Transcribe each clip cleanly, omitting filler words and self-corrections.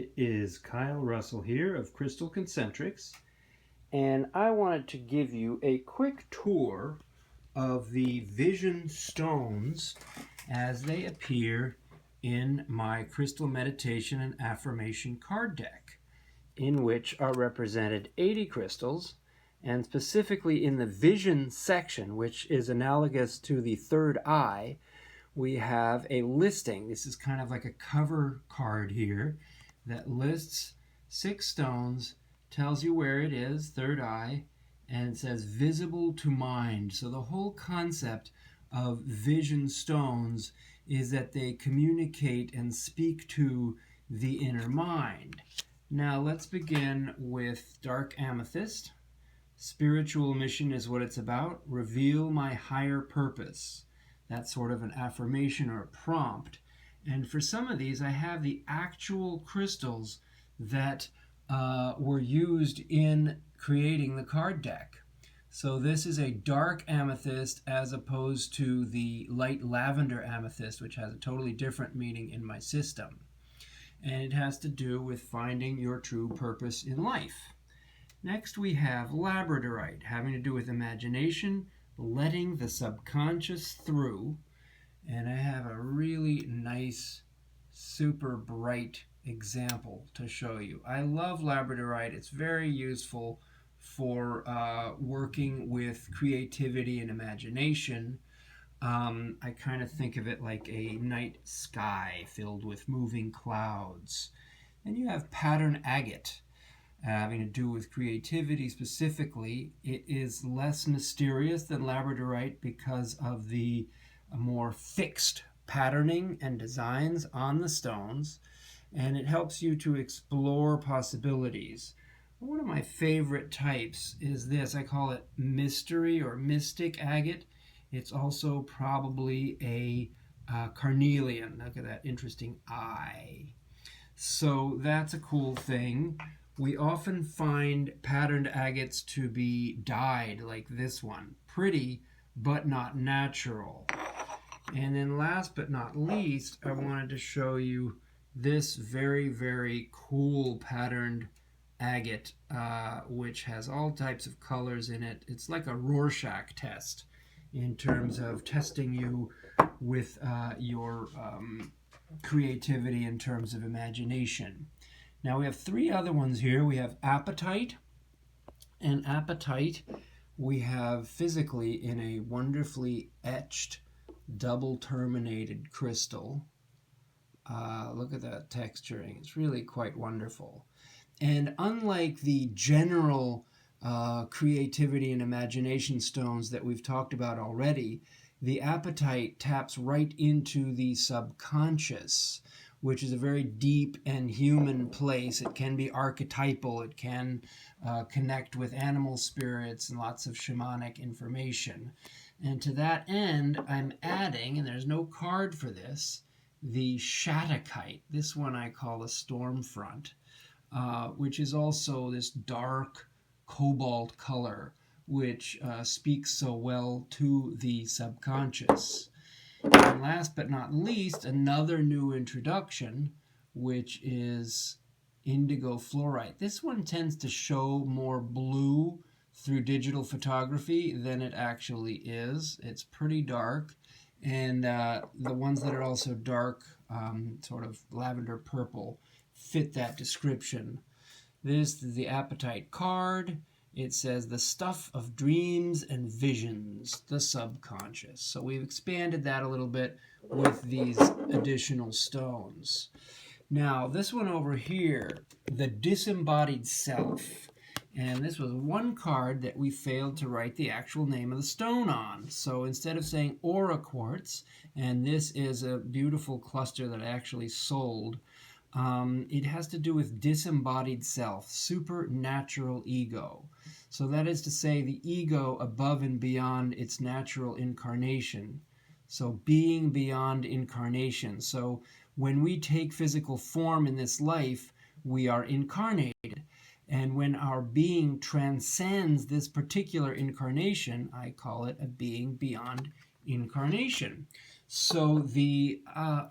It is Kyle Russell here of Crystal Concentrics, and I wanted to give you a quick tour of the vision stones as they appear in my Crystal Meditation and Affirmation card deck, in which are represented 80 crystals, and specifically in the vision section, which is analogous to the third eye, we have a listing. This is kind of like a cover card here that lists 6 stones, tells you where it is, third eye, and it says visible to mind. So the whole concept of vision stones is that they communicate and speak to the inner mind. Now let's begin with dark amethyst. Spiritual mission is what it's about. Reveal my higher purpose. That's sort of an affirmation or a prompt. And for some of these, I have the actual crystals that were used in creating the card deck. So this is a dark amethyst as opposed to the light lavender amethyst, which has a totally different meaning in my system. And it has to do with finding your true purpose in life. Next we have Labradorite, having to do with imagination, letting the subconscious through. And I have a really nice, super bright example to show you. I love Labradorite. It's very useful for working with creativity and imagination. I kind of think of it like a night sky filled with moving clouds. And you have pattern agate, having to do with creativity specifically. It is less mysterious than Labradorite because of the more fixed patterning and designs on the stones, and it helps you to explore possibilities. One of my favorite types is this. I call it mystery or mystic agate. It's also probably a carnelian. Look at that interesting eye. So that's a cool thing. We often find patterned agates to be dyed like this one. Pretty, but not natural. And then last but not least, I wanted to show you this very, very cool patterned agate, which has all types of colors in it. It's like a Rorschach test in terms of testing you with your creativity in terms of imagination. Now we have 3 other ones here. We have apatite, and apatite we have physically in a wonderfully etched double terminated crystal. Look at that texturing. It's really quite wonderful. And unlike the general creativity and imagination stones that we've talked about already, the apatite taps right into the subconscious, which is a very deep and human place. It can be archetypal. It can connect with animal spirits and lots of shamanic information. And to that end, I'm adding, and there's no card for this, the Shattuckite. This one I call a Stormfront, which is also this dark cobalt color, which speaks so well to the subconscious. And last but not least, another new introduction, which is indigo fluorite. This one tends to show more blue through digital photography than it actually is. It's pretty dark, and the ones that are also dark, sort of lavender purple, fit that description. This is the apatite card. It says the stuff of dreams and visions, the subconscious. So we've expanded that a little bit with these additional stones. Now this one over here, the disembodied self. And this was one card that we failed to write the actual name of the stone on. So instead of saying aura quartz, and this is a beautiful cluster that I actually sold, it has to do with disembodied self, supernatural ego. So that is to say the ego above and beyond its natural incarnation. So being beyond incarnation. So when we take physical form in this life, we are incarnated. And when our being transcends this particular incarnation, I call it a being beyond incarnation. So the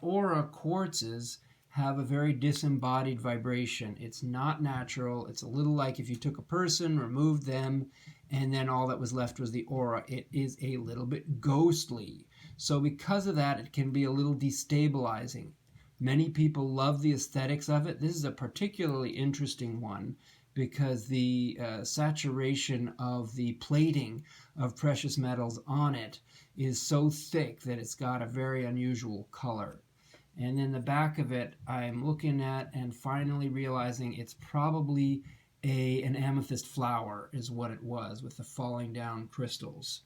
aura quartzes have a very disembodied vibration. It's not natural. It's a little like if you took a person, removed them, and then all that was left was the aura. It is a little bit ghostly. So because of that, it can be a little destabilizing. Many people love the aesthetics of it. This is a particularly interesting one because the saturation of the plating of precious metals on it is so thick that it's got a very unusual color. And then the back of it, I'm looking at and finally realizing it's probably an amethyst flower is what it was with the falling down crystals.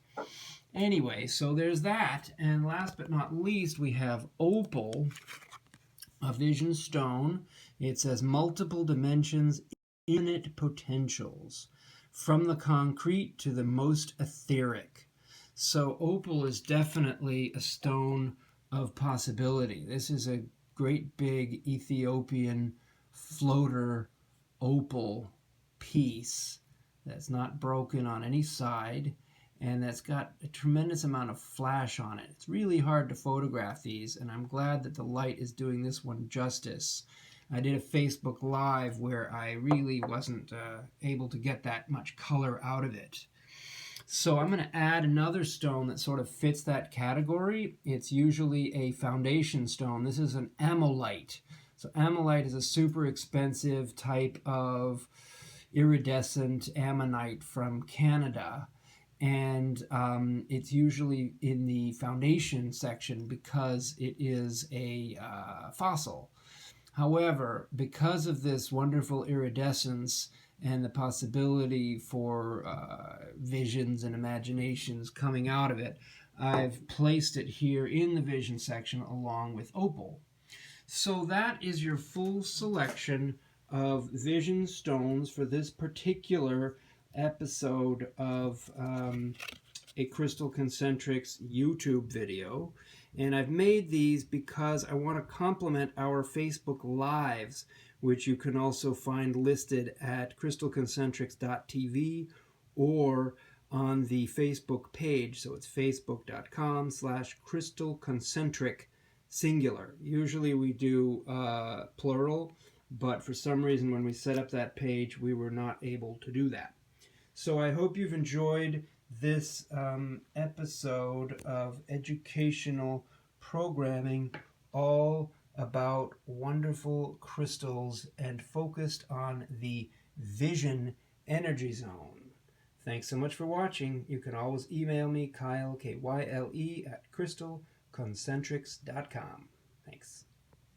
Anyway, so there's that. And last but not least, we have Opal, a vision stone. It says multiple dimensions, infinite potentials, from the concrete to the most etheric. So Opal is definitely a stone of possibility. This is a great big Ethiopian floater opal piece that's not broken on any side and that's got a tremendous amount of flash on it. It's really hard to photograph these, and I'm glad that the light is doing this one justice. I did a Facebook Live where I really wasn't able to get that much color out of it. So I'm going to add another stone that sort of fits that category. It's usually a foundation stone. This is an amolite. So amolite is a super expensive type of iridescent ammonite from Canada. And it's usually in the foundation section because it is a fossil. However, because of this wonderful iridescence and the possibility for visions and imaginations coming out of it, I've placed it here in the vision section along with opal. So that is your full selection of vision stones for this particular episode of a Crystal Concentrics YouTube video. And I've made these because I want to complement our Facebook Lives, which you can also find listed at crystalconcentrics.tv or on the Facebook page. So it's facebook.com/crystalconcentric singular. Usually we do plural, but for some reason when we set up that page, we were not able to do that. So I hope you've enjoyed this episode of educational programming all about wonderful crystals and focused on the vision energy zone. Thanks so much for watching. You can always email me, Kyle, Kyle, at crystalconcentrics.com. Thanks.